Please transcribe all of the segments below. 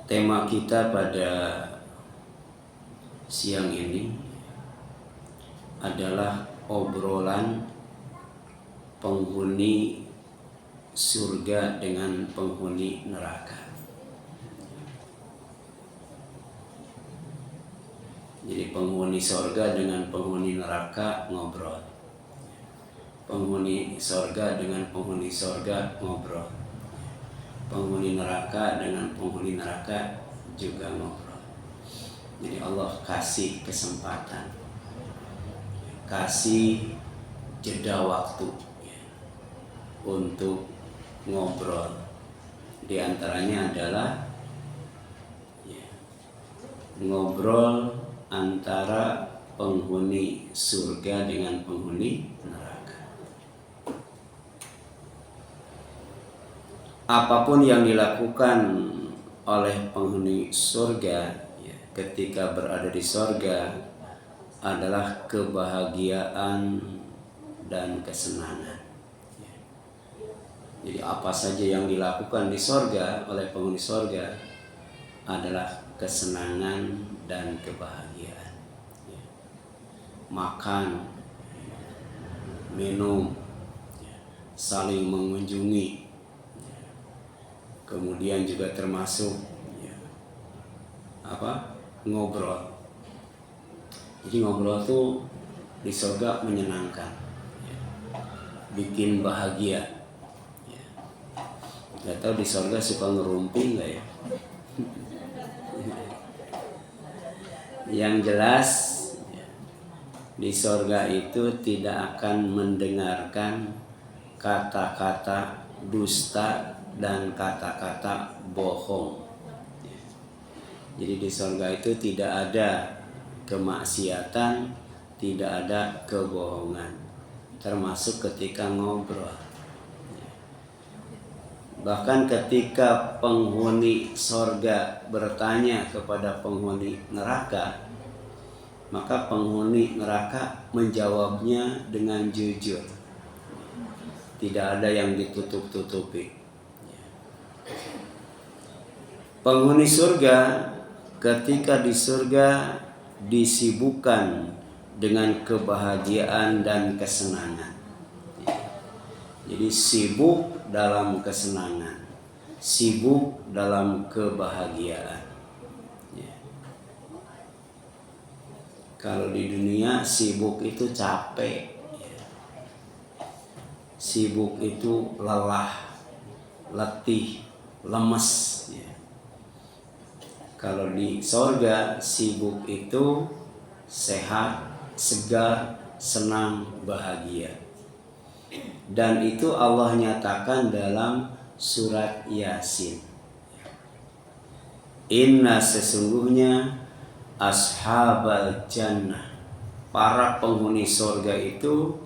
Tema kita pada siang ini adalah obrolan penghuni surga dengan penghuni neraka. Jadi penghuni surga dengan penghuni neraka ngobrol. Penghuni surga dengan penghuni surga ngobrol. Penghuni neraka dengan penghuni neraka juga ngobrol. Jadi Allah kasih kesempatan, kasih jeda waktu untuk ngobrol. Di antaranya adalah ngobrol antara penghuni surga dengan penghuni neraka. Apapun yang dilakukan oleh penghuni surga ketika berada di surga adalah kebahagiaan dan kesenangan. Jadi apa saja yang dilakukan di surga oleh penghuni surga adalah kesenangan dan kebahagiaan. Makan, minum, saling mengunjungi, kemudian juga termasuk ngobrol. Jadi ngobrol tuh di surga menyenangkan, bikin bahagia. Gak tahu di surga suka ngerumpi nggak ya? Yang jelas di surga itu tidak akan mendengarkan kata-kata dusta dan kata-kata bohong. Jadi di surga itu tidak ada kemaksiatan, tidak ada kebohongan, termasuk ketika ngobrol. Bahkan ketika penghuni surga bertanya kepada penghuni neraka, maka penghuni neraka menjawabnya dengan jujur. Tidak ada yang ditutup-tutupi. Penghuni surga ketika di surga disibukkan dengan kebahagiaan dan kesenangan. Jadi sibuk dalam kesenangan, sibuk dalam kebahagiaan. Kalau di dunia sibuk itu capek, sibuk itu lelah, letih, lemes. Kalau di surga sibuk itu sehat, segar, senang, bahagia. Dan itu Allah nyatakan dalam surat Yasin. Inna sesungguhnya ashabal jannah, para penghuni surga itu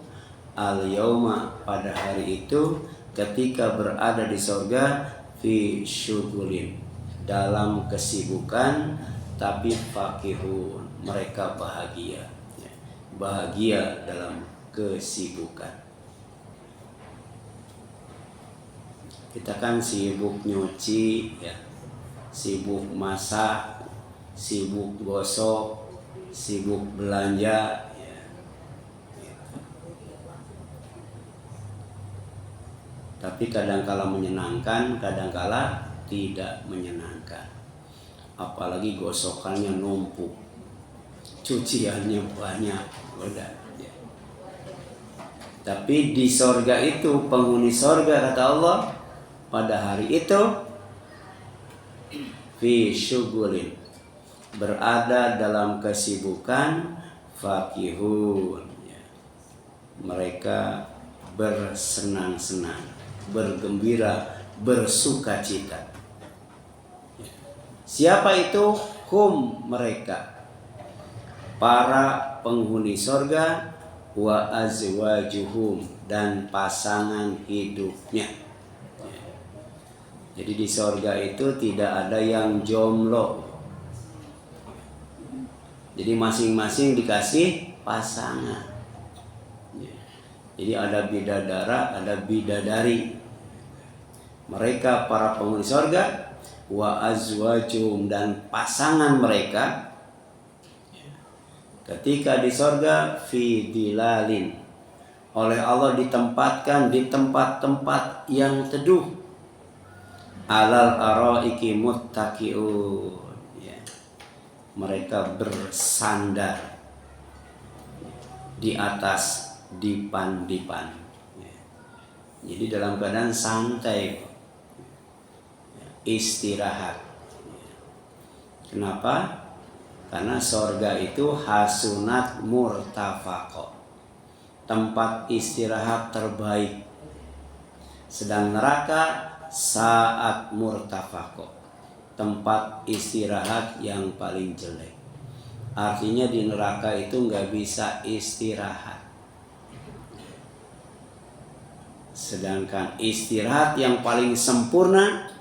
al-yauma pada hari itu ketika berada di surga fi syughulin, dalam kesibukan, tapi fakihun, mereka bahagia. Bahagia dalam kesibukan. Kita kan sibuk nyuci, sibuk masak, sibuk gosok, sibuk belanja. Tapi kadangkala menyenangkan, kadangkala tidak menyenangkan. Apalagi gosokannya numpuk, cuciannya banyak, udah. Tapi di surga itu, penghuni surga kata Allah, pada hari itu fi syughulin, berada dalam kesibukan, fakihun, mereka bersenang-senang, bergembira, bersukacita. Siapa itu? Hum, mereka, para penghuni surga, wa azwajuhum, dan pasangan hidupnya. Jadi di surga itu tidak ada yang jomblo. Jadi masing-masing dikasih pasangan. Jadi ada bidadara, ada bidadari. Mereka para penghuni surga wa azwajum, dan pasangan mereka ketika di sorga fi dilalin, oleh Allah ditempatkan di tempat-tempat yang teduh, alal araiki muttaqiun, ya. Mereka bersandar di atas dipan-dipan, ya. Jadi dalam keadaan santai, istirahat. Kenapa? Karena sorga itu hasunat murtafaqo, tempat istirahat terbaik. Sedang neraka saat murtafaqo, tempat istirahat yang paling jelek. Artinya di neraka itu nggak bisa istirahat. Sedangkan istirahat yang paling sempurna,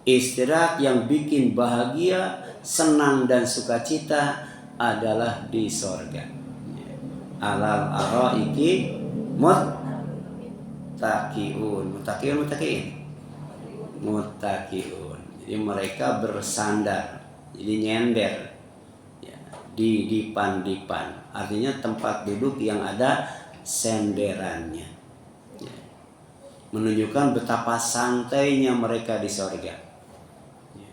istirahat yang bikin bahagia, senang dan sukacita adalah di sorga. Alal araiki muttaqiun. Jadi mereka bersandar, jadi nyender, ya, di dipan-dipan. Artinya tempat duduk yang ada senderannya, ya. Menunjukkan betapa santainya mereka di sorga, ya.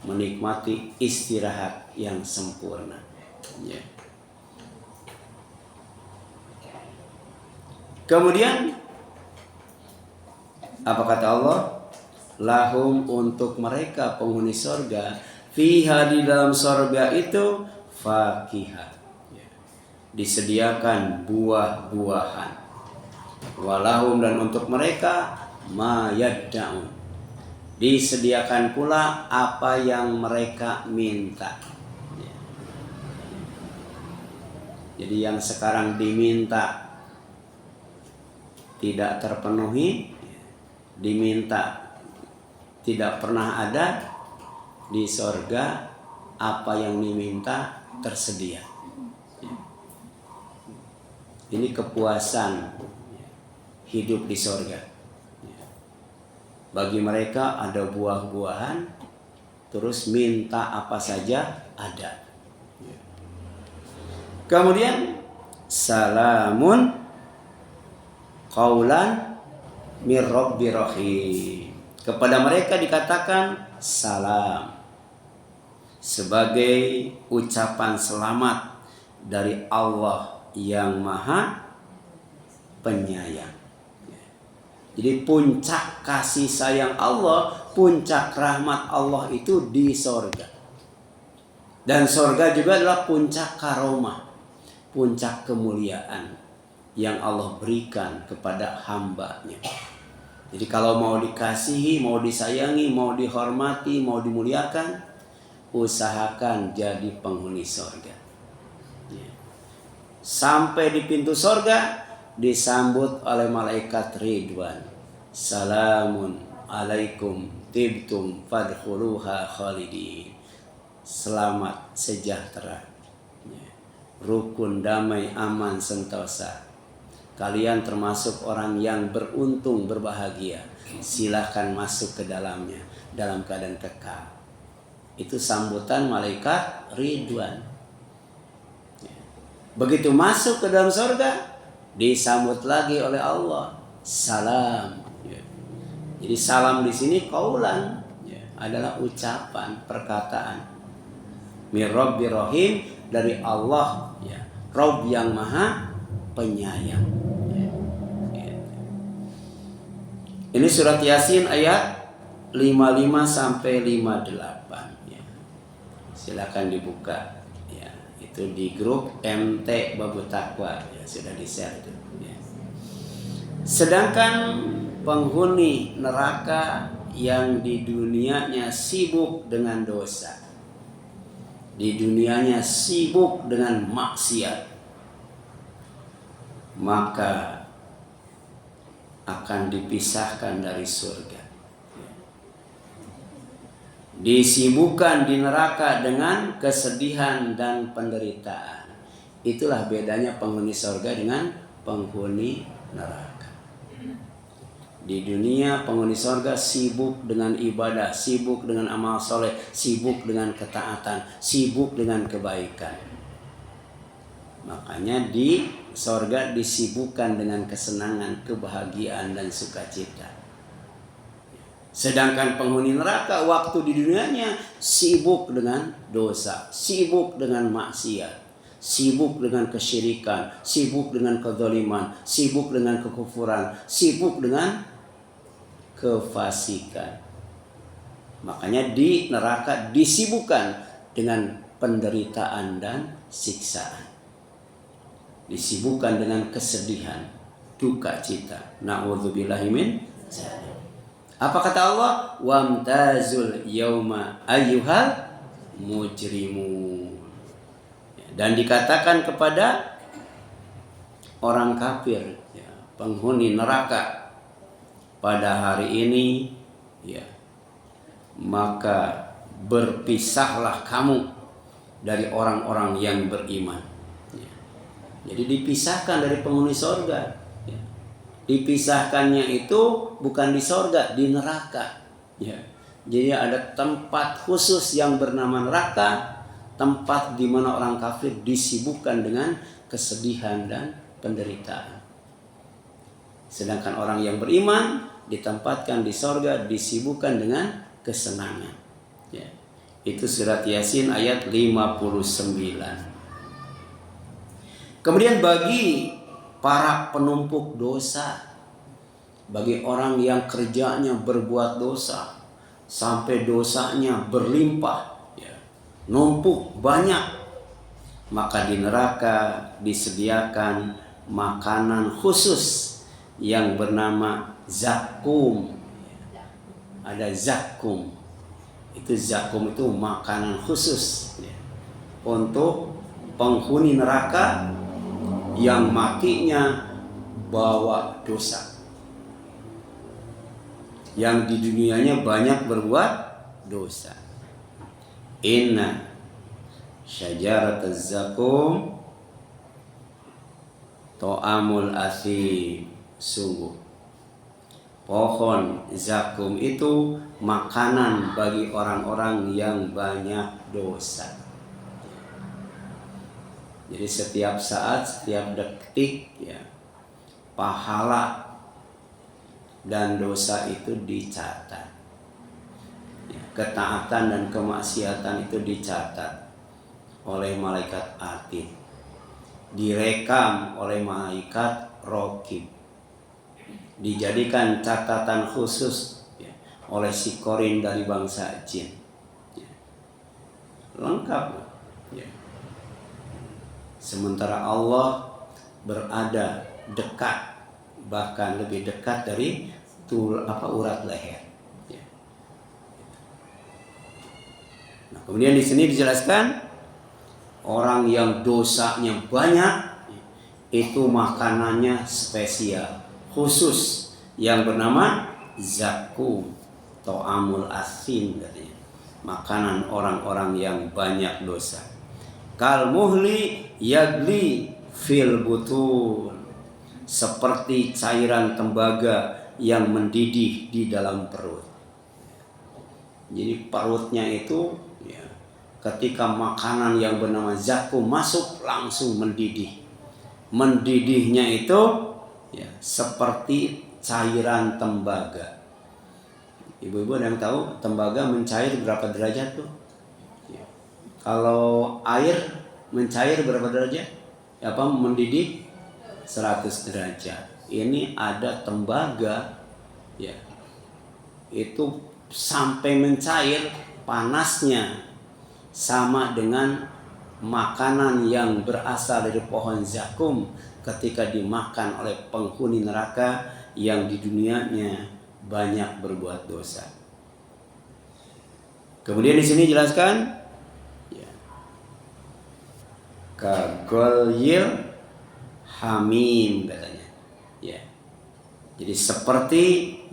Menikmati istirahat yang sempurna, ya. Kemudian apa kata Allah? Lahum, untuk mereka penghuni sorga, fiha, di dalam sorga itu, fakihah, ya, disediakan buah-buahan. Walahum, dan untuk mereka, ma yadda'un, disediakan pula apa yang mereka minta, ya. Jadi yang sekarang diminta tidak terpenuhi, diminta tidak pernah ada, di sorga apa yang diminta tersedia. Ini kepuasan hidup di sorga. Bagi mereka ada buah-buahan, terus minta apa saja ada. Kemudian salamun qaulan mir rabbir rahim. Kepada mereka dikatakan salam, sebagai ucapan selamat dari Allah yang Maha Penyayang. Jadi puncak kasih sayang Allah, puncak rahmat Allah itu di sorga. Dan sorga juga adalah puncak karomah, puncak kemuliaan yang Allah berikan kepada hamba-Nya. Jadi kalau mau dikasihi, mau disayangi, mau dihormati, mau dimuliakan, usahakan jadi penghuni sorga. Sampai di pintu sorga disambut oleh malaikat Ridwan. Salamun alaikum tibtum fadkhuluha khalidin. Selamat sejahtera, rukun, damai, aman, sentosa. Kalian termasuk orang yang beruntung, berbahagia. Silahkan masuk ke dalamnya dalam keadaan kekal. Itu sambutan malaikat Ridwan. Begitu masuk ke dalam surga, disambut lagi oleh Allah, salam. Jadi salam di sini qaulan, adalah ucapan, perkataan. Mir rabbir rahim, dari Allah, Rabb yang Maha Penyayang. Ini surat Yasin ayat 55 sampai 58. Silakan dibuka. Itu di grup MT Babu Takwa, sudah di-share itu. Sedangkan penghuni neraka yang di dunianya sibuk dengan dosa, di dunianya sibuk dengan maksiat, maka akan dipisahkan dari surga, disibukkan di neraka dengan kesedihan dan penderitaan. Itulah bedanya penghuni surga dengan penghuni neraka. Di dunia penghuni sorga sibuk dengan ibadah, sibuk dengan amal soleh, sibuk dengan ketaatan, sibuk dengan kebaikan. Makanya di sorga disibukkan dengan kesenangan, kebahagiaan, dan sukacita. Sedangkan penghuni neraka waktu di dunianya sibuk dengan dosa, sibuk dengan maksiat, sibuk dengan kesyirikan, sibuk dengan kezaliman, sibuk dengan kekufuran, sibuk dengan kefasikan. Makanya di neraka disibukkan dengan penderitaan dan siksaan. Disibukkan dengan kesedihan, duka cita. Na'udzubillahi min dzalik. Apa kata Allah? Wamtazul yauma ayyuhal mujrimun. Dan dikatakan kepada orang kafir, ya, penghuni neraka, pada hari ini, ya, maka berpisahlah kamu dari orang-orang yang beriman. Ya. Jadi dipisahkan dari penghuni sorga. Dipisahkannya itu bukan di sorga, di neraka. Ya. Jadi ada tempat khusus yang bernama neraka, tempat di mana orang kafir disibukkan dengan kesedihan dan penderitaan. Sedangkan orang yang beriman ditempatkan di sorga, disibukkan dengan kesenangan. Ya. Itu surat Yasin ayat 59. Kemudian bagi para penumpuk dosa, bagi orang yang kerjanya berbuat dosa sampai dosanya berlimpah, ya, numpuk banyak, maka di neraka disediakan makanan khusus yang bernama zakum. Ada zakum. Itu zakum itu makanan khusus, ya, untuk penghuni neraka yang matinya bawa dosa, yang di dunianya banyak berbuat dosa. Inna syajarataz zakum ta'amul asim. Sungguh pohon zakum itu makanan bagi orang-orang yang banyak dosa. Jadi setiap saat, setiap detik, ya, pahala dan dosa itu dicatat. Ya, ketaatan dan kemaksiatan itu dicatat oleh malaikat atid, direkam oleh malaikat raqib, dijadikan catatan khusus, ya, oleh si korin dari bangsa jin. Ya. Lengkap. Ya. Sementara Allah berada dekat, bahkan lebih dekat dari urat leher. Ya. Nah, kemudian di sini dijelaskan orang yang dosanya banyak itu makanannya spesial, khusus, yang bernama zakum, ta'amul asin katanya. Makanan orang-orang yang banyak dosa. Kal muhli yagli fil butun, seperti cairan tembaga yang mendidih di dalam perut. Jadi perutnya itu, ya, ketika makanan yang bernama zakum masuk langsung mendidih. Mendidihnya itu, ya, seperti cairan tembaga. Ibu-ibu ada yang tahu tembaga mencair berapa derajat tuh? Kalau air mencair berapa derajat? Apa mendidih? 100 derajat. Ini ada tembaga, ya, itu sampai mencair, panasnya sama dengan makanan yang berasal dari pohon zakum ketika dimakan oleh penghuni neraka yang di dunianya banyak berbuat dosa. Kemudian di sini jelaskan, kagolyil hamim katanya, ya. Jadi seperti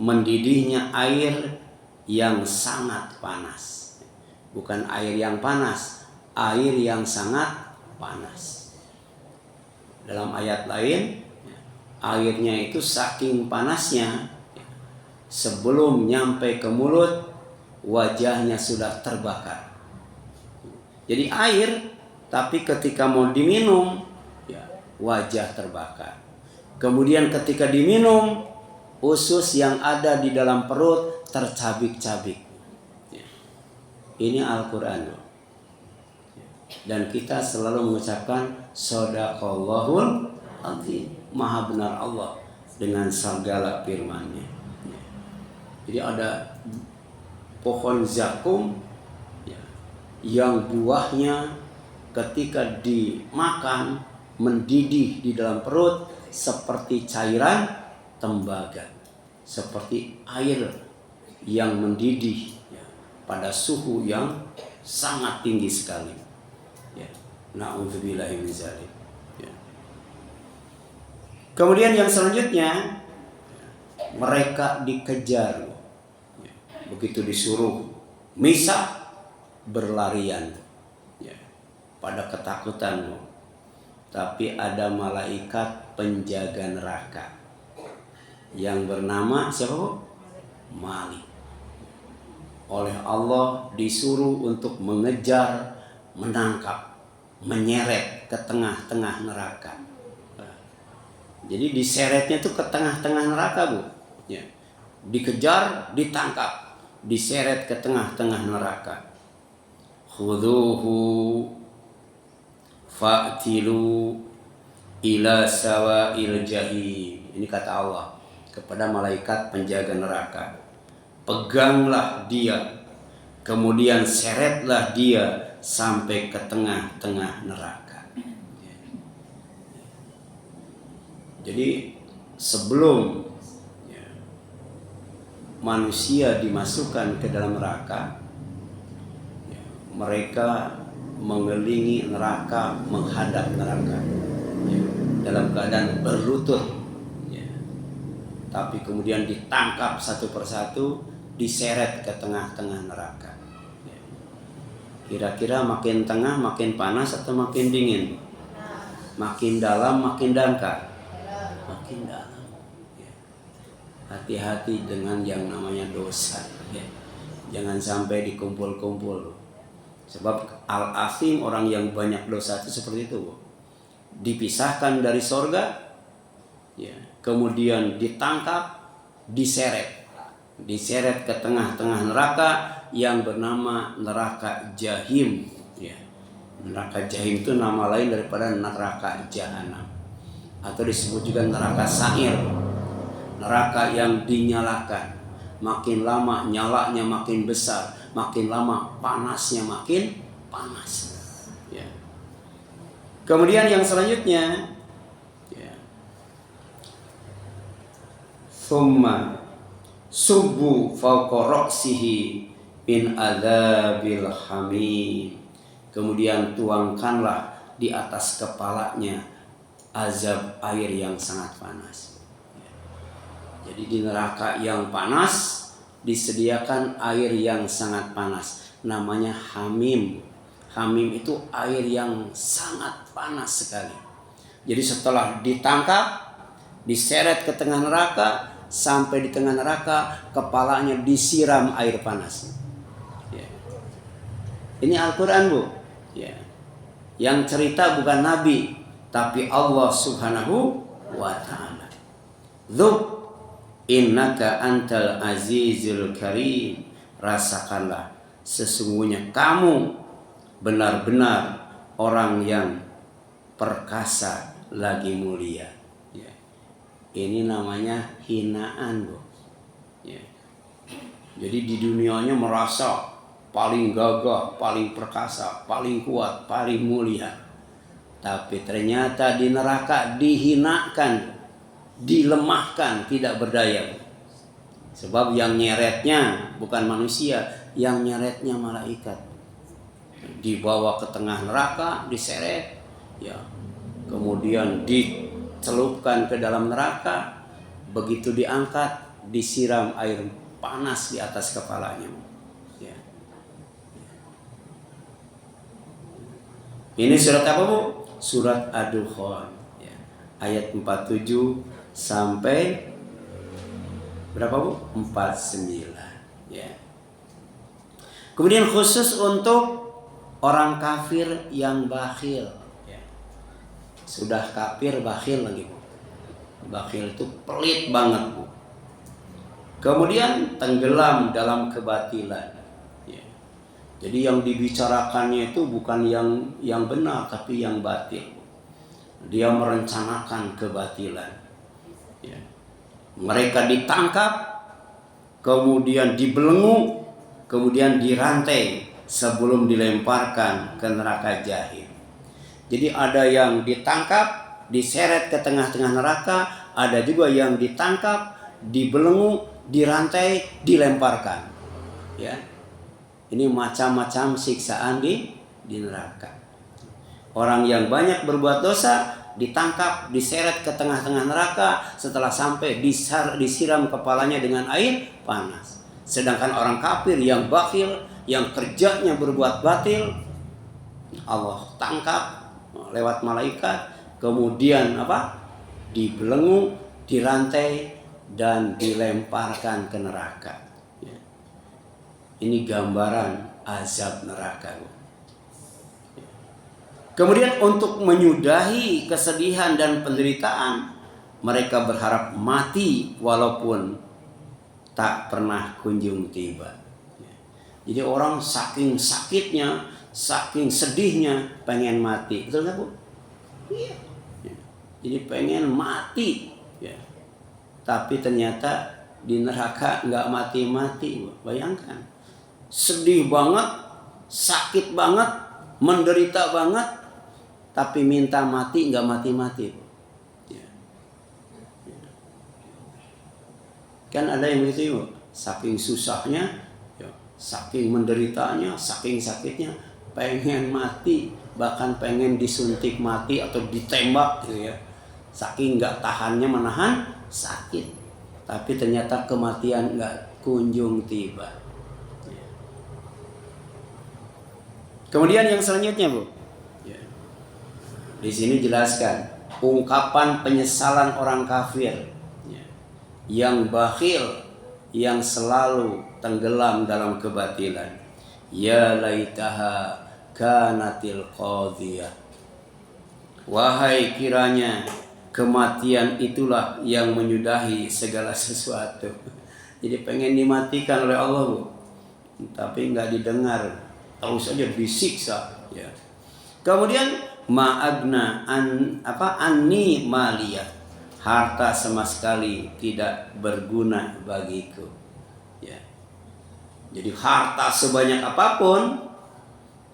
mendidihnya air yang sangat panas, bukan air yang panas, air yang sangat panas. Dalam ayat lain, airnya itu saking panasnya sebelum nyampe ke mulut wajahnya sudah terbakar. Jadi air, tapi ketika mau diminum ya, wajah terbakar. Kemudian ketika diminum, usus yang ada di dalam perut tercabik-cabik. Ya. Ini Al-Quran. Dan kita selalu mengucapkan Shadaqallahul Azim, maha benar Allah dengan segala firman-Nya. Ya. Jadi ada pohon zakum ya, yang buahnya ketika dimakan mendidih di dalam perut seperti cairan tembaga, seperti air yang mendidih ya, pada suhu yang sangat tinggi sekali. Ya. Na'udzubillahi min dzalik. Ya. Kemudian yang selanjutnya mereka dikejar. Ya. Begitu disuruh misah berlarian ya, pada ketakutan. Tapi ada malaikat penjaga neraka yang bernama siapa Bu? Malik. Oleh Allah disuruh untuk mengejar, menangkap, menyeret ke tengah-tengah neraka. Jadi diseretnya itu ke tengah-tengah neraka Bu. Ya. Dikejar, ditangkap, diseret ke tengah-tengah neraka. Khuduhu fa'tilu ila sawa'il jahim. Ini kata Allah kepada malaikat penjaga neraka. Peganglah dia, kemudian seretlah dia sampai ke tengah-tengah neraka. Jadi sebelum ya, manusia dimasukkan ke dalam neraka, ya, mereka mengelilingi neraka, menghadap neraka ya, dalam keadaan berlutut ya. Tapi kemudian ditangkap satu persatu, diseret ke tengah-tengah neraka ya. Kira-kira makin tengah makin panas atau makin dingin? Makin dalam makin dangkal? Makin dalam ya. Hati-hati dengan yang namanya dosa ya. Jangan sampai dikumpul-kumpul. Sebab al-asim, orang yang banyak dosa itu seperti itu. Dipisahkan dari sorga, ya, kemudian ditangkap, diseret ke tengah-tengah neraka yang bernama neraka Jahim. Ya. Neraka Jahim itu nama lain daripada neraka Jahanam, atau disebut juga neraka Sa'ir, neraka yang dinyalakan. Makin lama nyalanya makin besar, makin lama panasnya makin panas. Ya. Kemudian yang selanjutnya, ya. Summa subu fawqa ra'sihi min adzabil hamim. Kemudian tuangkanlah di atas kepalanya azab air yang sangat panas. Jadi di neraka yang panas disediakan air yang sangat panas, namanya hamim. Hamim itu air yang sangat panas sekali. Jadi setelah ditangkap, diseret ke tengah neraka, sampai di tengah neraka kepalanya disiram air panas. Ya. Ini Al-Quran Bu. Ya. Yang cerita bukan Nabi, tapi Allah Subhanahu wa Ta'ala. Dzuk innaka antal azizul karim. Rasakanlah, sesungguhnya kamu benar-benar orang yang perkasa lagi mulia. Ya. Ini namanya hinaan Bu. Ya. Jadi di dunianya merasa paling gagah, paling perkasa, paling kuat, paling mulia. Tapi ternyata di neraka dihinakan, dilemahkan, tidak berdaya. Sebab yang nyeretnya bukan manusia, yang nyeretnya malaikat. Dibawa ke tengah neraka, diseret, ya. Kemudian dicelupkan ke dalam neraka, begitu diangkat, disiram air panas di atas kepalanya. Ya. Ini surat apa Bu? Surat Ad-Dukhan, ya. Ayat 47 sampai Berapa Bu? 49. Ya. Kemudian khusus untuk orang kafir yang bakhil. Ya. Sudah kafir bakhil lagi Bu. Bakhil itu pelit banget Bu. Kemudian tenggelam dalam kebatilan. Ya. Jadi yang dibicarakannya itu bukan yang benar tapi yang batil. Dia merencanakan kebatilan. Ya. Mereka ditangkap, kemudian dibelenggu, kemudian dirantai sebelum dilemparkan ke neraka jahim. Jadi ada yang ditangkap, diseret ke tengah-tengah neraka, ada juga yang ditangkap, dibelenggu, dirantai, dilemparkan. Ya. Ini macam-macam siksaan di neraka. Orang yang banyak berbuat dosa ditangkap, diseret ke tengah-tengah neraka, setelah sampai disiram kepalanya dengan air panas. Sedangkan orang kafir yang bakhil, yang kerjanya berbuat batil, Allah tangkap lewat malaikat, kemudian dibelenggu, dirantai, dan dilemparkan ke neraka. Ini gambaran azab neraka. Kemudian untuk menyudahi kesedihan dan penderitaan, mereka berharap mati walaupun tak pernah kunjung tiba. Jadi orang saking sakitnya, saking sedihnya pengen mati. Betul nggak Bu? Iya. Jadi pengen mati. Ya. Tapi ternyata di neraka nggak mati-mati. Bayangkan. Sedih banget, sakit banget, menderita banget, tapi minta mati nggak mati-mati. Ya. Kan ada yang begitu, saking susahnya, ya, saking menderitanya, saking sakitnya, pengen mati, bahkan pengen disuntik mati atau ditembak gitu ya. Saking nggak tahannya menahan sakit, tapi ternyata kematian nggak kunjung tiba. Ya. Kemudian yang selanjutnya Bu. Di sini jelaskan ungkapan penyesalan orang kafir yang bakhil, yang selalu tenggelam dalam kebatilan. Ya laitaha kanatil qadhiyah. Wahai kiranya kematian itulah yang menyudahi segala sesuatu. Jadi pengen dimatikan oleh Allah Bu, tapi nggak didengar, terus saja disiksa. Ya. Kemudian ma'agna anni maliyah, harta sama sekali tidak berguna bagiku. Ya. Jadi harta sebanyak apapun,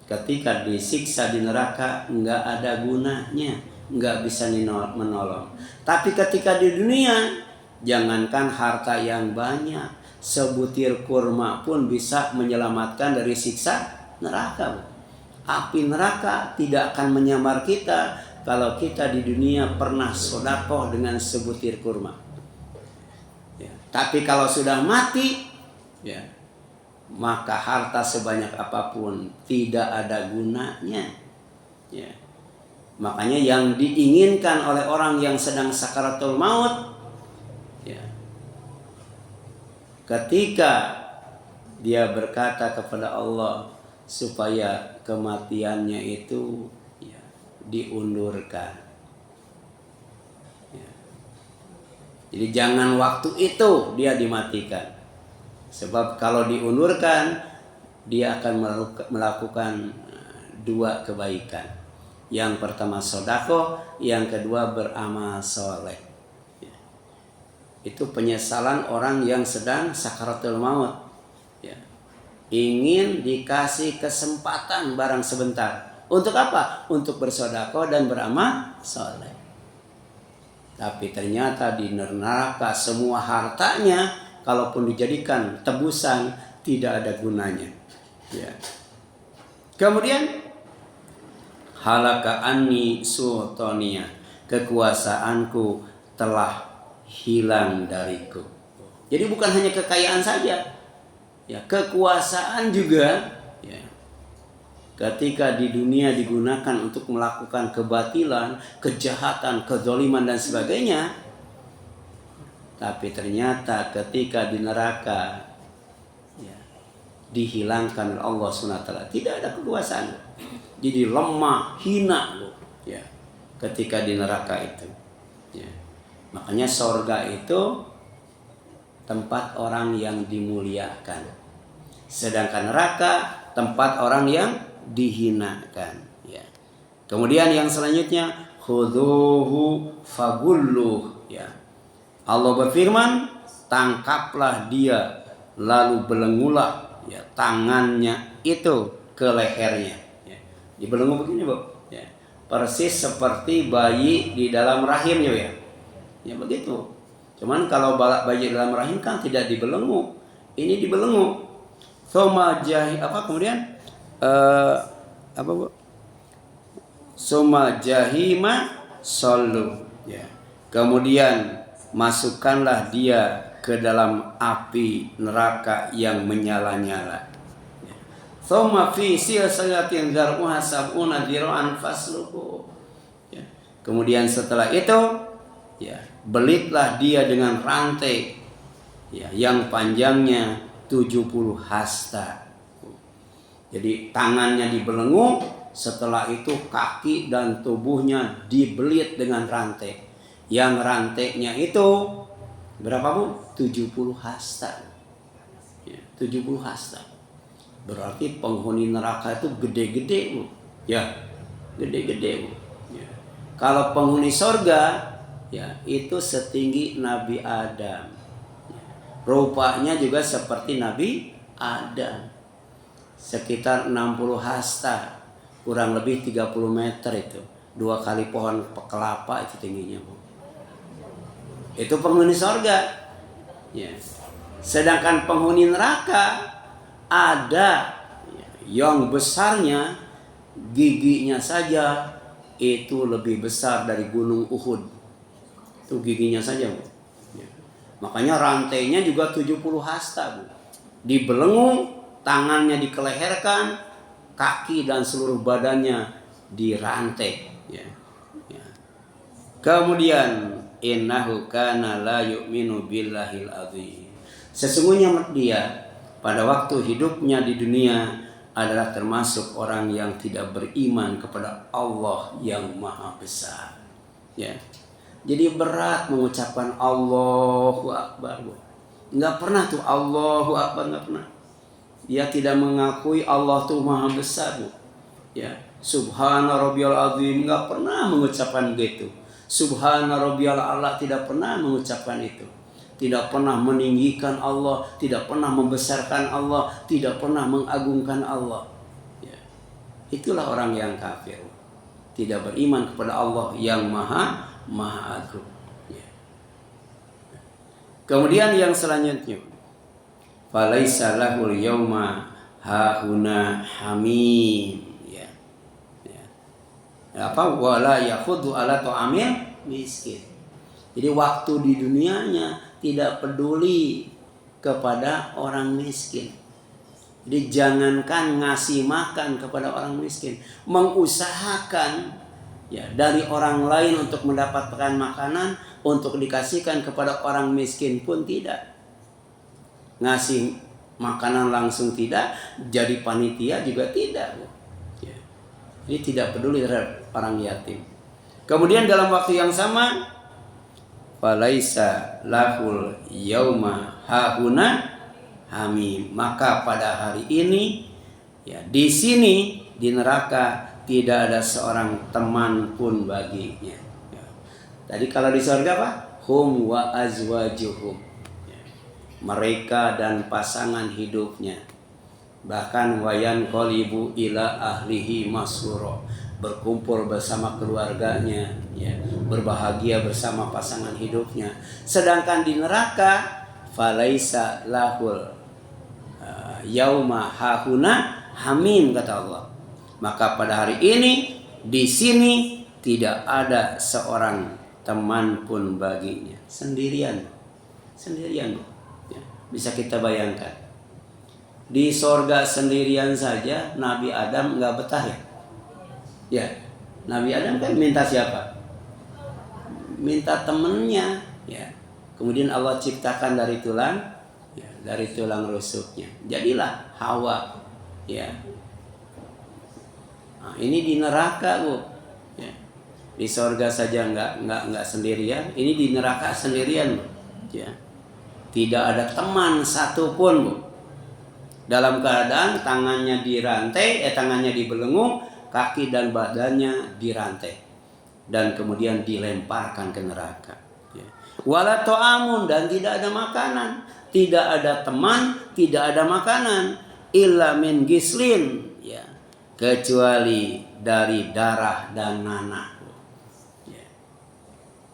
ketika disiksa di neraka nggak ada gunanya, nggak bisa menolong. Tapi ketika di dunia, jangankan harta yang banyak, sebutir kurma pun bisa menyelamatkan dari siksa neraka. Api neraka tidak akan menyamar kita kalau kita di dunia pernah sedekah dengan sebutir kurma. Ya. Tapi kalau sudah mati, ya, maka harta sebanyak apapun tidak ada gunanya. Ya. Makanya yang diinginkan oleh orang yang sedang sakaratul maut, ya, ketika dia berkata kepada Allah supaya kematiannya itu ya, diundurkan. Ya. Jadi jangan waktu itu dia dimatikan. Sebab kalau diundurkan, dia akan melakukan dua kebaikan. Yang pertama sedekah, yang kedua beramal soleh. Ya. Itu penyesalan orang yang sedang sakaratul maut. Ingin dikasih kesempatan barang sebentar. Untuk apa? Untuk bersedekah dan beramal soleh. Tapi ternyata di neraka semua hartanya, kalaupun dijadikan tebusan, tidak ada gunanya. Ya. Kemudian halaka anni sultaniya, kekuasaanku telah hilang dariku. Jadi bukan hanya kekayaan saja, ya, kekuasaan juga, ya. Ketika di dunia digunakan untuk melakukan kebatilan, kejahatan, kezaliman dan sebagainya, Tapi ternyata ketika di neraka, ya, dihilangkan oleh Allah SWT, tidak ada kekuasaan. Jadi lemah, hina loh, ya, ketika di neraka itu. Ya. Makanya sorga itu tempat orang yang dimuliakan, sedangkan neraka tempat orang yang dihinakan. Ya. Kemudian yang selanjutnya, khudhuhu fagulluh. Ya. Allah berfirman, tangkaplah dia lalu belenggulah, ya, tangannya itu ke lehernya. Ya. Dibelenggu begini, Bu. Ya. Persis seperti bayi di dalam rahimnya, ya. Ya begitu. Cuman kalau bayi dalam rahim kan tidak dibelenggu. Ini dibelenggu. Soma jahi apa kemudian apa, Bu? Soma jahima sallu. Ya. Kemudian masukkanlah dia ke dalam api neraka yang menyala-nyala. Soma fi silsilatin dzar'uha sab'una dzira'an fasluhu. Ya. Kemudian setelah itu, ya, belitlah dia dengan rantai, ya, yang panjangnya 70 hasta. Jadi tangannya dibelenggu, setelah itu kaki dan tubuhnya dibelit dengan rantai. Yang rantainya itu berapa, Bu? 70 hasta. Ya, 70 hasta. Berarti penghuni neraka itu gede-gede, Bu. Ya, gede-gede, Bu. Ya. Kalau penghuni sorga, ya, itu setinggi Nabi Adam. Ya. Rupanya juga seperti Nabi Adam. Sekitar 60 hasta, kurang lebih 30 meter itu. 2 kali pohon kelapa itu tingginya, Bu. Itu penghuni sorga. Ya. Sedangkan penghuni neraka ada, ya, yang besarnya giginya saja itu lebih besar dari gunung Uhud. Itu giginya saja, Bu. Ya. Makanya rantainya juga 70 hasta, Bu. Dibelenggu, tangannya dikeleherkan, kaki dan seluruh badannya dirantai. Ya. Ya. Kemudian innahu kana la yu'minu billahil azim. Sesungguhnya dia pada waktu hidupnya di dunia adalah termasuk orang yang tidak beriman kepada Allah yang maha besar. Ya. Jadi berat mengucapkan Allahu Akbar. Enggak pernah tuh Allahu Akbar, enggak pernah. Dia tidak mengakui Allah tuh maha besar. Ya. Subhana rabbiyal azim, enggak pernah mengucapkan gitu. Subhana rabbiyal a'la, tidak pernah mengucapkan itu. Tidak pernah meninggikan Allah, tidak pernah membesarkan Allah, tidak pernah mengagungkan Allah. Ya. Itulah orang yang kafir. Tidak beriman kepada Allah yang maha agung. Ya. Kemudian yang selanjutnya, falaisa lahul yauma hahuna hamim. Ya. Ya. Apa wala yakhudhu ala ta'amil miskin. Jadi waktu di dunianya tidak peduli kepada orang miskin. Jadi jangankan ngasih makan kepada orang miskin, mengusahakan, ya, dari orang lain untuk mendapatkan makanan untuk dikasihkan kepada orang miskin pun tidak. Ngasih makanan langsung tidak, jadi panitia juga tidak. Ya. Jadi tidak peduli terhadap orang yatim. Kemudian dalam waktu yang sama, falaisa lahul yauma hahuna hamim. Maka pada hari ini, ya, di sini di neraka tidak ada seorang teman pun baginya. Ya. Tadi kalau di surga apa? Hum wa azwajuhum. Ya. Mereka dan pasangan hidupnya. Bahkan wayan qalibu ila ahlihi masrura, berkumpul bersama keluarganya, ya, berbahagia bersama pasangan hidupnya. Sedangkan di neraka falaisa lahul yauma hahuna hamim, kata Allah. Maka pada hari ini di sini tidak ada seorang teman pun baginya. Sendirian. Ya, bisa kita bayangkan. Di sorga sendirian saja Nabi Adam nggak betah, ya. Ya, Nabi Adam kan minta siapa? Minta temennya, ya. Kemudian Allah ciptakan dari tulang, ya, dari tulang rusuknya. Jadilah Hawa. Ya. Nah, ini di neraka, Bu. Ya. Di sorga saja nggak sendirian. Ini di neraka sendirian, Bu. Ya. Tidak ada teman satupun, Bu. Dalam keadaan tangannya dirantai, tangannya dibelenggu, kaki dan badannya dirantai, dan kemudian dilemparkan ke neraka. Ya. Wala ta'amun, dan tidak ada makanan, tidak ada teman, tidak ada makanan, illa min gislin, ya, kecuali dari darah dan nanah. Ya.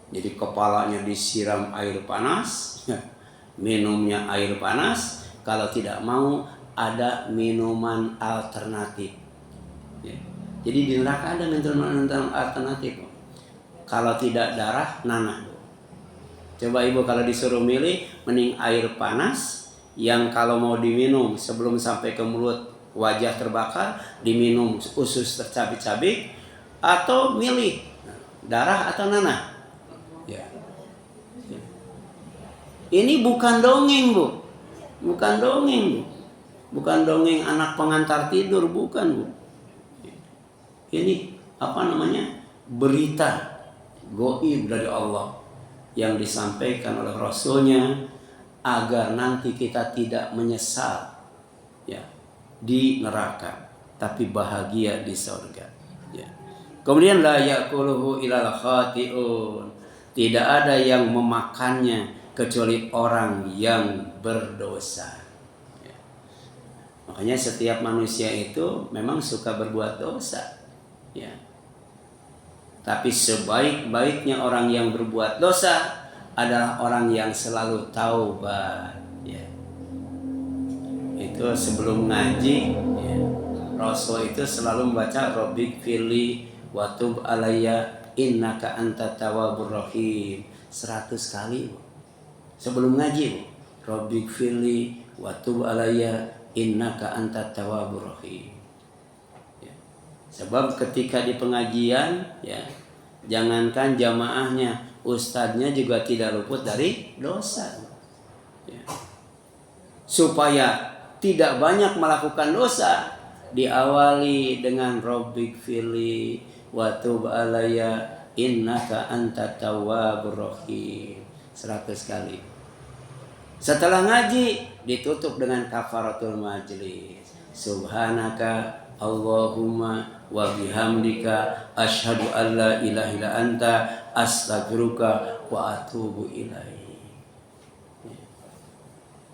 Jadi kepalanya disiram air panas, ya. Minumnya air panas, kalau tidak mau ada minuman alternatif. Ya. Jadi di neraka ada minuman alternatif. Kalau tidak darah, nanah. Coba Ibu kalau disuruh milih, mending air panas yang kalau mau diminum sebelum sampai ke mulut wajah terbakar, diminum usus tercabik-cabik, atau milih darah atau nanah. Ya. Ya. Ini bukan dongeng, Bu. Bukan dongeng, Bu. Bukan dongeng anak pengantar tidur, bukan, Bu. Ini apa namanya? Berita gaib dari Allah yang disampaikan oleh Rasulnya agar nanti kita tidak menyesal, ya, di neraka, tapi bahagia di surga. Ya. Kemudian la yaquluhu ilal khati'un. Tidak ada yang memakannya kecuali orang yang berdosa. Makanya setiap manusia itu memang suka berbuat dosa, ya. Tapi sebaik-baiknya orang yang berbuat dosa adalah orang yang selalu taubat, ya. Itu sebelum ngaji, ya, Rasul itu selalu membaca Rabbik firli wa tub alayya innaka antat tawwabur rahim 100 kali, Bu. Sebelum ngaji, Bu. Rabbik firli wa tub alayya innaka antat tawwabur rahim. Ya. Sebab ketika di pengajian, ya, jangankan jamaahnya, ustadznya juga tidak luput dari dosa. Ya. Supaya tidak banyak melakukan dosa, diawali dengan Rabbik firli wa tub alayya innaka antat tawwabur rahim 100 kali. Setelah ngaji ditutup dengan kafaratul majlis. Subhanaka Allahumma wa bihamdika asyhadu an la ilaha illa anta astaghfiruka wa atubu ilaik.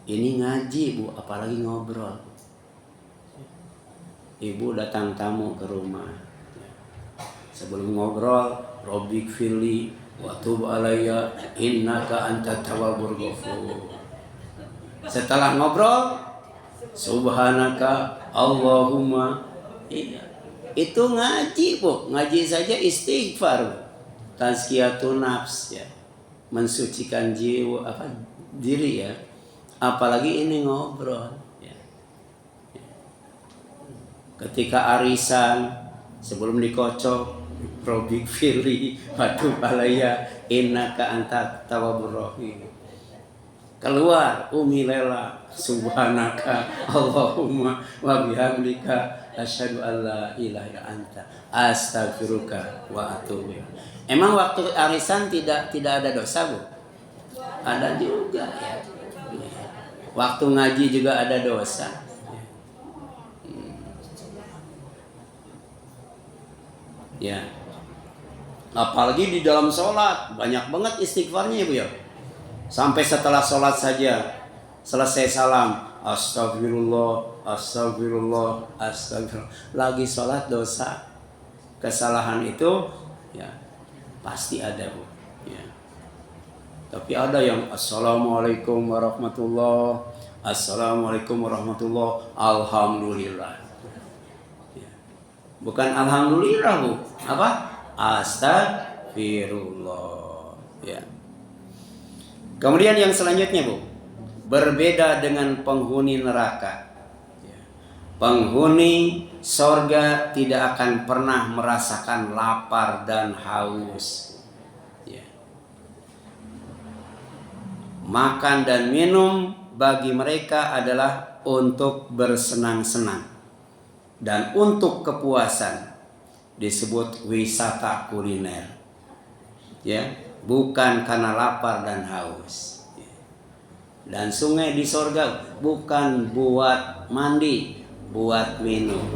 Ini ngaji, Bu, apalagi ngobrol. Ibu datang tamu ke rumah. Sebelum ngobrol, Rabbik firli wa tub alayya innaka antat tawwabur ghafur. Setelah ngobrol, subhanaka Allahumma, iya. Itu ngaji, Bu. Ngaji saja istighfar, tazkiyatun nafs, ya. Mensucikan jiwa, diri, ya. Apalagi ini ngobrol, ya. Ketika arisan, sebelum dikocok, Rabbik firli wa tub alayya innaka antat tawwabur rahim. Keluar Umi Lela, subhanaka Allahumma wa bihamdika asyhadu an la ilaha illa anta astaghfiruka wa atubu ilaik. Emang waktu arisan tidak ada dosa, Bu? Ada juga, ya. Waktu ngaji juga ada dosa. Ya. Apalagi di dalam sholat banyak banget istighfarnya, Bu, ya. Sampai setelah sholat saja, selesai salam, astagfirullah, astagfirullah, astagfirullah. Lagi sholat dosa, kesalahan itu, ya, pasti ada, Bu. Ya. Tapi ada yang assalamualaikum warahmatullah, assalamualaikum warahmatullah, alhamdulillah. Ya. Bukan alhamdulillah, Bu. Apa? Astagfirullah. Ya. Kemudian yang selanjutnya, Bu, berbeda dengan penghuni neraka. Penghuni sorga tidak akan pernah merasakan lapar dan haus. Makan dan minum bagi mereka adalah untuk bersenang-senang dan untuk kepuasan. Disebut wisata kuliner, ya, bukan karena lapar dan haus. Dan sungai di sorga bukan buat mandi, buat minum.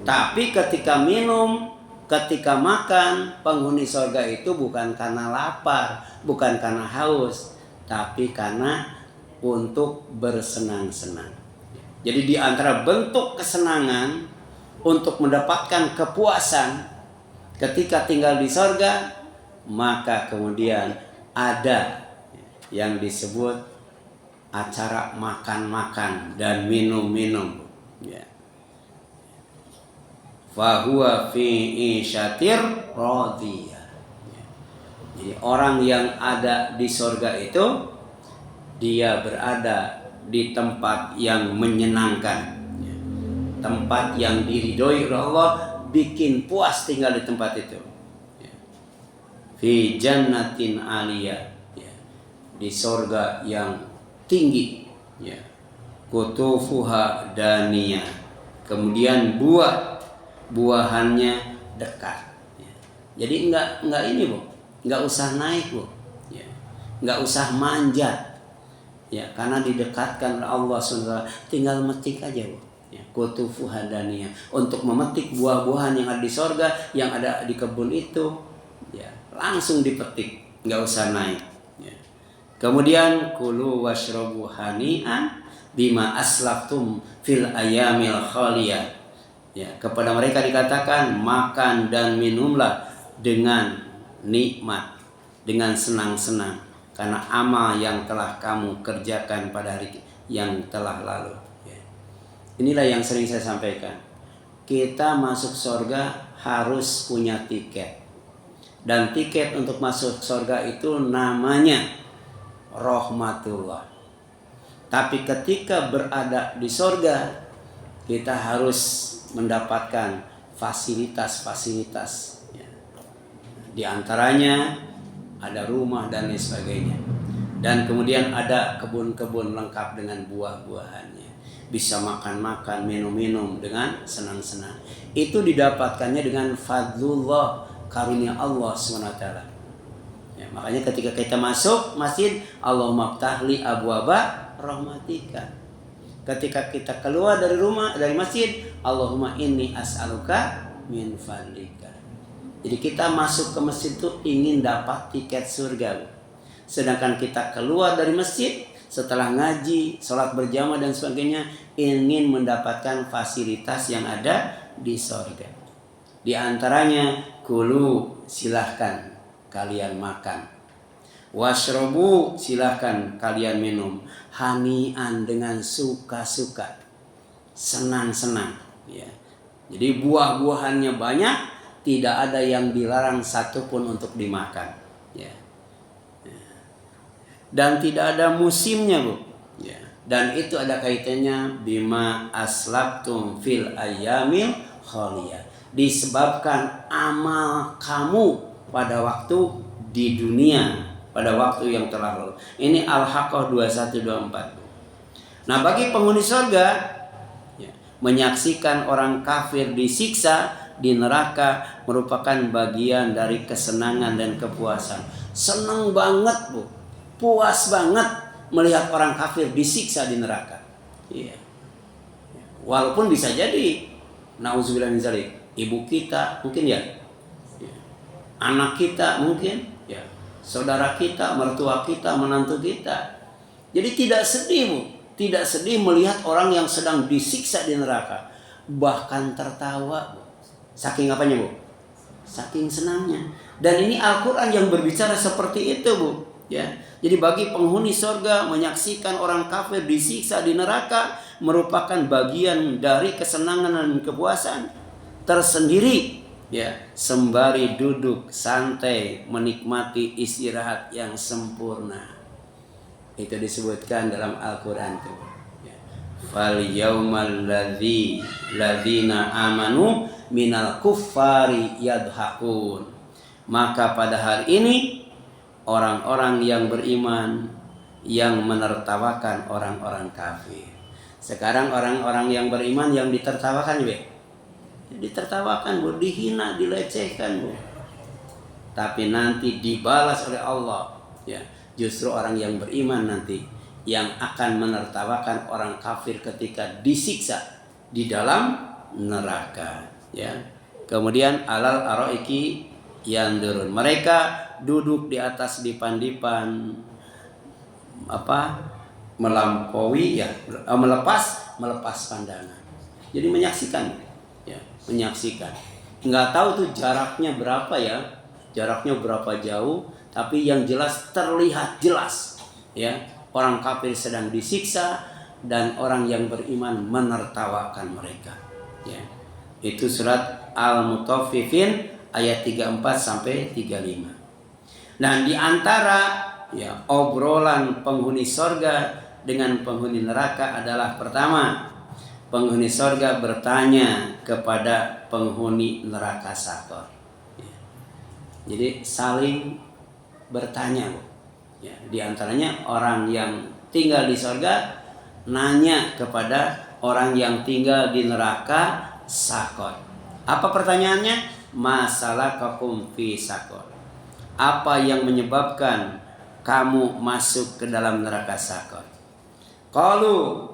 Tapi ketika minum, ketika makan, penghuni sorga itu bukan karena lapar, bukan karena haus, tapi karena untuk bersenang-senang. Jadi di antara bentuk kesenangan untuk mendapatkan kepuasan ketika tinggal di sorga, maka kemudian ada yang disebut acara makan-makan dan minum-minum. Ya. Fahuwa fi isyatir radiyah. Jadi orang yang ada di sorga itu, dia berada di tempat yang menyenangkan, tempat yang diridhoi oleh Allah, bikin puas tinggal di tempat itu. Fi jannatin aliyah, di sorga yang tinggi, kutufuha daniyah, kemudian buahannya dekat. Jadi enggak ini, Bu, enggak usah naik, Bu, enggak usah manjat, karena didekatkan oleh Allah SWT, tinggal metik aja, Bu. Kutufu hadaniyah, untuk memetik buah-buahan yang ada di sorga, yang ada di kebun itu, langsung dipetik, nggak usah naik. Kemudian kulu washrabu hani'an bima aslaftum fil ayamil khaliyah. Kepada mereka dikatakan makan dan minumlah dengan nikmat, dengan senang-senang, karena amal yang telah kamu kerjakan pada hari yang telah lalu. Inilah yang sering saya sampaikan. Kita masuk surga harus punya tiket. Dan tiket untuk masuk surga itu namanya rahmatullah. Tapi ketika berada di surga, kita harus mendapatkan fasilitas-fasilitas. Di antaranya ada rumah dan lain sebagainya. Dan kemudian ada kebun-kebun lengkap dengan buah-buahannya. Bisa makan-makan, minum-minum dengan senang-senang. Itu didapatkannya dengan fadlullah, karunia Allah SWT. Makanya ketika kita masuk masjid, Allahumma ftahli abwaba rahmatika. Ketika kita keluar dari rumah, dari masjid, Allahumma inni as'aluka min fadlika. Jadi kita masuk ke masjid itu ingin dapat tiket surga. Sedangkan kita keluar dari masjid setelah ngaji, sholat berjamaah dan sebagainya, ingin mendapatkan fasilitas yang ada di surga. Di antaranya, kulu, silahkan kalian makan. Washrobu, silahkan kalian minum. Hani'an, dengan suka-suka, senang-senang. Jadi buah-buahannya banyak, tidak ada yang dilarang satupun untuk dimakan. Dan tidak ada musimnya, Bu. Dan itu ada kaitannya bima aslabtum fil ayyamil khaliyah. Disebabkan amal kamu pada waktu di dunia, pada waktu yang telah lalu. Ini Al-Haqqah 21-24. Nah, bagi penghuni surga, menyaksikan orang kafir disiksa di neraka merupakan bagian dari kesenangan dan kepuasan. Senang banget, Bu. Puas banget melihat orang kafir disiksa di neraka. Walaupun bisa jadi, nauzubillah min dzalik, ibu kita mungkin anak kita mungkin, saudara kita, mertua kita, menantu kita. Jadi tidak sedih, Bu. Tidak sedih melihat orang yang sedang disiksa di neraka. Bahkan tertawa, Bu. Saking apanya, Bu? Saking senangnya. Dan ini Al-Quran yang berbicara seperti itu, Bu. Jadi bagi penghuni surga, menyaksikan orang kafir disiksa di neraka merupakan bagian dari kesenangan dan kepuasan tersendiri. Sembari duduk santai menikmati istirahat yang sempurna. Itu disebutkan dalam Al-Quran itu. Fal yaumal ladzina amanu minal kuffari yadhakun. Maka pada hari ini orang-orang yang beriman yang menertawakan orang-orang kafir. Sekarang orang-orang yang beriman yang ditertawakan, Bu. Ditertawakan, Bu, dihina, dilecehkan, Bu. Tapi nanti dibalas oleh Allah, ya. Justru orang yang beriman nanti yang akan menertawakan orang kafir ketika disiksa di dalam neraka, ya. Kemudian alal araiki yandurun, mereka duduk di atas dipan-dipan melampaui, ya, melepas pandangan. Jadi menyaksikan, ya, menyaksikan. Nggak tahu tuh jaraknya berapa, ya, jaraknya berapa jauh, tapi yang jelas terlihat jelas, ya, orang kafir sedang disiksa dan orang yang beriman menertawakan mereka, ya. Itu surat Al-Mutaffifin ayat 34 sampai 35. Nah, di antara, ya, obrolan penghuni sorga dengan penghuni neraka adalah pertama, penghuni sorga bertanya kepada penghuni neraka sakor. Ya. Jadi saling bertanya, ya. Di antaranya orang yang tinggal di sorga nanya kepada orang yang tinggal di neraka sakor. Apa pertanyaannya? Masalakakum fi sakor. Apa yang menyebabkan kamu masuk ke dalam neraka sakor? Qalu,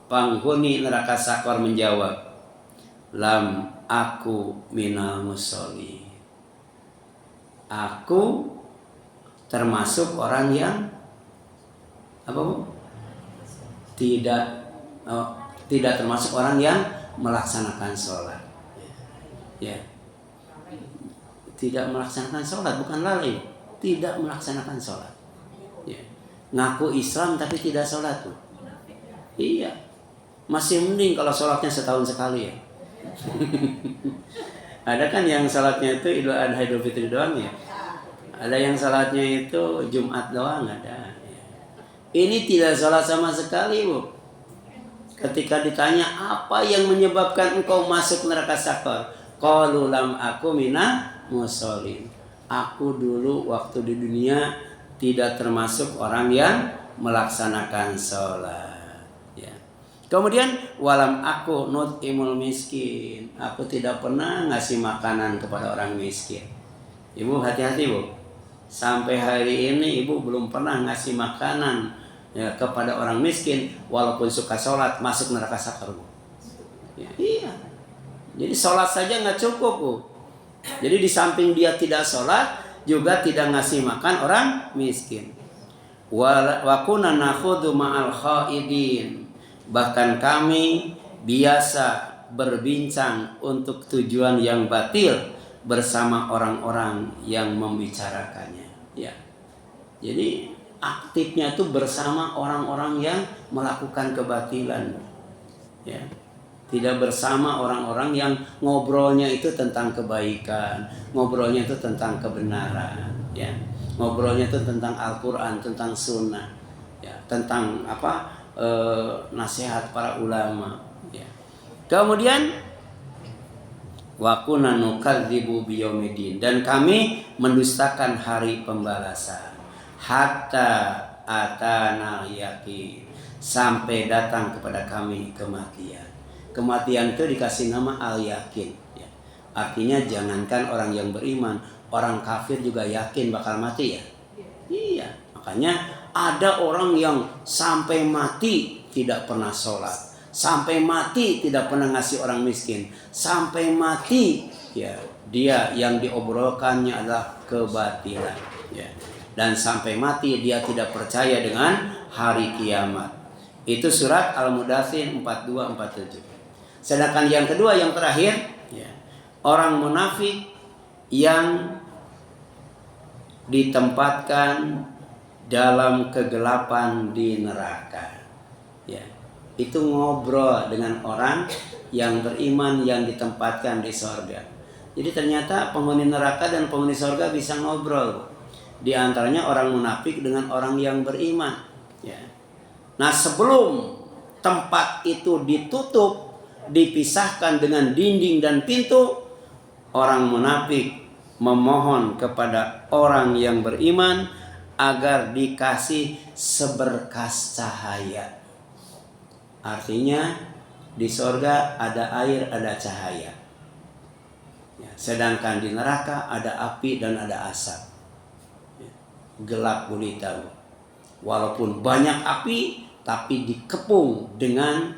penghuni neraka sakor menjawab, lam aku minal musholli. Aku termasuk orang yang apa, Bu? Tidak termasuk orang yang melaksanakan sholat. Ya. Tidak melaksanakan sholat, bukan lalai. Tidak melaksanakan sholat. Ya. Ngaku Islam tapi tidak sholat, tuh. Iya. Masih mending kalau sholatnya setahun sekali, ya. Ada kan yang sholatnya itu Idul Adha, Idul Fitri doang, ya. Ada yang sholatnya itu Jumat doang, ada. Ya. Ini tidak sholat sama sekali, Bu. Ketika ditanya apa yang menyebabkan engkau masuk neraka sakor, qalu lam aku mina musholin. Aku dulu waktu di dunia tidak termasuk orang yang melaksanakan sholat, ya. Kemudian walam aku nut'imul miskin. Aku tidak pernah ngasih makanan kepada orang miskin. Ibu hati-hati, Bu. Sampai hari ini ibu belum pernah ngasih makanan, ya, kepada orang miskin, walaupun suka sholat, masuk neraka sakor, Bu. Ya, iya. Jadi sholat saja nggak cukup, Bu. Jadi di samping dia tidak sholat, juga tidak ngasih makan orang miskin. Wa kunna nakhudhu ma'al khaidin. Bahkan kami biasa berbincang untuk tujuan yang batil bersama orang-orang yang membicarakannya, ya. Jadi aktifnya itu bersama orang-orang yang melakukan kebatilan, ya. Tidak bersama orang-orang yang ngobrolnya itu tentang kebaikan, ngobrolnya itu tentang kebenaran, ya. Ngobrolnya itu tentang Al-Quran, tentang Sunnah, ya, tentang nasihat para ulama, ya. Kemudian wa kunna nukadzibu biyaumiddin, dan kami mendustakan hari pembalasan, hatta atana yaqin, sampai datang kepada kami kematian. Kematian itu dikasih nama al-yakin, ya. Artinya jangankan orang yang beriman, orang kafir juga yakin bakal mati, ya. Iya, makanya ada orang yang sampai mati tidak pernah sholat, sampai mati tidak pernah ngasih orang miskin, sampai mati, ya, dia yang diobrolkannya adalah kebatilan, ya. Dan sampai mati dia tidak percaya dengan hari kiamat. Itu surat Al-Mudaththir 42-47. Sedangkan yang kedua, yang terakhir, ya, orang munafik yang ditempatkan dalam kegelapan di neraka, ya. Itu ngobrol dengan orang yang beriman yang ditempatkan di sorga. Jadi ternyata penghuni neraka dan penghuni sorga bisa ngobrol. Di antaranya orang munafik dengan orang yang beriman, ya. Nah, sebelum tempat itu ditutup, dipisahkan dengan dinding dan pintu, orang munafik memohon kepada orang yang beriman agar dikasih seberkas cahaya. Artinya di sorga ada air, ada cahaya. Ya, sedangkan di neraka ada api dan ada asap. Ya, gelap gulita. Walaupun banyak api, tapi dikepung dengan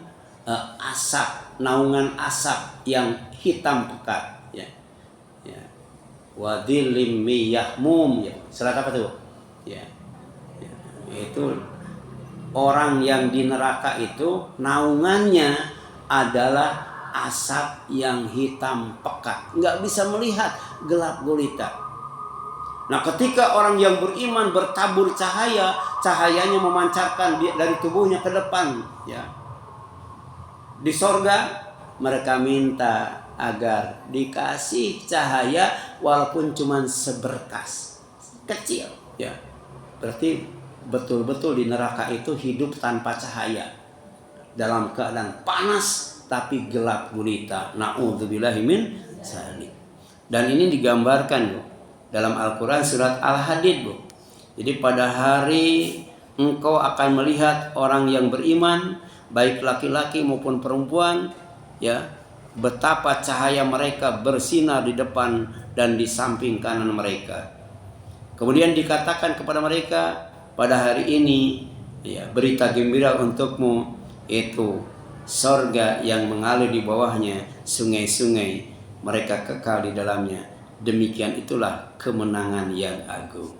asap, naungan asap yang hitam pekat. Ya, ya. Wadhilim miyahmum. Ya. Surat apa tuh? Ya. Ya. Itu orang yang di neraka itu naungannya adalah asap yang hitam pekat, nggak bisa melihat, gelap gulita. Nah, ketika orang yang beriman bertabur cahaya, cahayanya memancarkan dari tubuhnya ke depan, ya. Di sorga mereka minta agar dikasih cahaya walaupun cuma seberkas kecil, ya. Berarti betul-betul di neraka itu hidup tanpa cahaya, dalam keadaan panas tapi gelap gulita. Na'udzubillahi min dzalik. Dan ini digambarkan, Bu, dalam Al-Quran surat Al-Hadid, Bu. Jadi pada hari engkau akan melihat orang yang beriman, baik laki-laki maupun perempuan, ya, betapa cahaya mereka bersinar di depan dan di samping kanan mereka. Kemudian dikatakan kepada mereka, pada hari ini, ya, berita gembira untukmu, itu sorga yang mengalir di bawahnya sungai-sungai, mereka kekal di dalamnya. Demikian itulah kemenangan yang agung.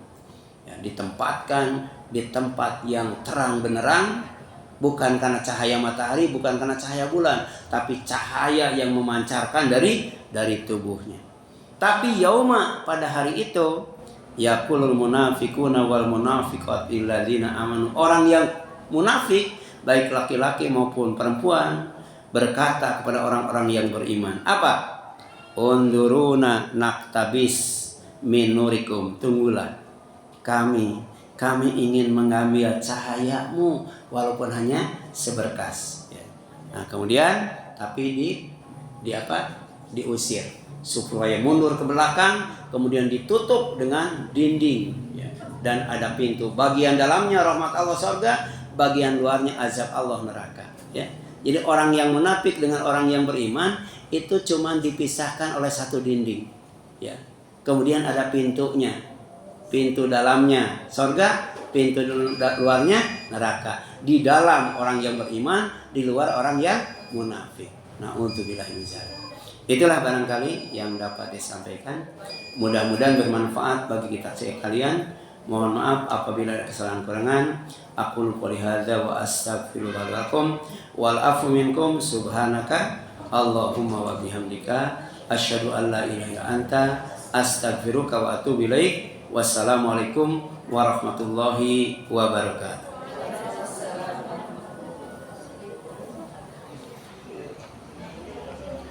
Ya, ditempatkan di tempat yang terang benerang, bukan karena cahaya matahari, bukan karena cahaya bulan, tapi cahaya yang memancarkan dari tubuhnya. Tapi yauma, pada hari itu, yaqulul munafiquna wal munafiqat illadzina amanu. Orang yang munafik, baik laki-laki maupun perempuan, berkata kepada orang-orang yang beriman, apa? Unduruna naktabis min nurikum. Tunggulah, kami ingin mengambil cahayamu walaupun hanya seberkas, ya. Nah, kemudian tapi diusir supaya mundur ke belakang, kemudian ditutup dengan dinding, ya. Dan ada pintu, bagian dalamnya rahmat Allah surga, bagian luarnya azab Allah neraka, ya. Jadi orang yang munafik dengan orang yang beriman itu cuma dipisahkan oleh satu dinding, ya. Kemudian ada pintunya, pintu dalamnya surga, pintu luarnya neraka. Di dalam orang yang beriman, di luar orang yang munafik. Na'udzubillahi min dzalik. Itulah barangkali yang dapat disampaikan. Mudah-mudahan bermanfaat bagi kita sekalian. Mohon maaf apabila ada kesalahan kurangan. Aqulu qouli hadza wa astaghfirullah lakum wal afu minkum. Subhanaka Allahumma wa bihamdika asyhadu an la ilaha illa anta astaghfiruka wa atubu ilaik. Wassalamualaikum warahmatullahi wabarakatuh.